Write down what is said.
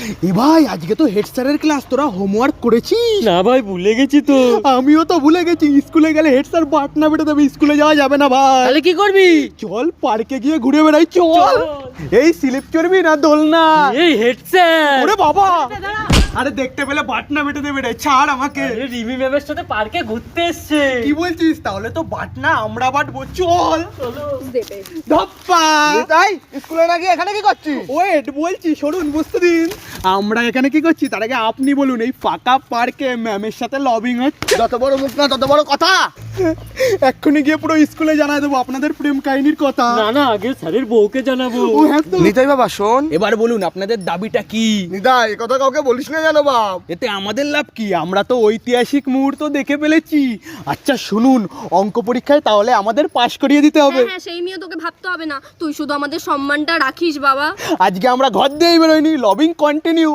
এ ভাই আজকে তো হেড স্যারের ক্লাস, তোরা হোমওয়ার্ক করেছিস? না ভাই ভুলে গেছি তো। আমিও তো ভুলে গেছি। স্কুলে গেলে হেড স্যার বাটনা বেটে দেবে, স্কুলে যাওয়া যাবে না ভাই। তাহলে কি করবি? চল পার্কে গিয়ে ঘুরে বেড়াই, চল। এই স্লিপ চড়বি না দোলনা? এই হেড স্যার। ওরে বাবা, আরে দেখতে পেলে বাটনা বেটে দেবে রে, ছাড় আমাকে। আরে রিমি ম্যামের সাথে পার্কে ঘুরতে এসছে। কি বলছিস? তাহলে তো বাটনা আমরা বাটবো, চল। চলো। ধপ্পা। তাই স্কুলে না গিয়ে এখানে কি করছিস? ওয়েট, বলছি শুনুন, বুঝতে দিন। আমরা এখানে কি করছি তার আগে আপনি বলুন। এই ফাঁকা পার্কে ম্যামের সাথে লবিং হচ্ছে। যত বড় মুখ না তত বড় কথা। এক্ষুনি গিয়ে পুরো স্কুলে জানাই দেবো আপনাদের প্রেম কাহিনীর কথা। না না, আগে স্যারের বউকে জানাবো। ও হ্যাঁ তো। নিতাই বাবা শোন, এবার বলুন আপনাদের দাবিটা কি? নিতাই এই কথা কাউকে বলিস না জানো বাপ। এতে আমাদের লাভ কি? আমরা তো ঐতিহাসিক মুহূর্ত দেখে ফেলেছি। আচ্ছা শুনুন, অঙ্ক পরীক্ষায় তাহলে আমাদের পাশ করিয়ে দিতে হবে। হ্যাঁ সেই নিয়ে তোকে ভাবতে হবে না, তুই শুধু আমাদের সম্মানটা রাখিস বাবা। আজকে আমরা ঘর দিয়েই বেরোয়নি, লবিং কন্টিনিউ।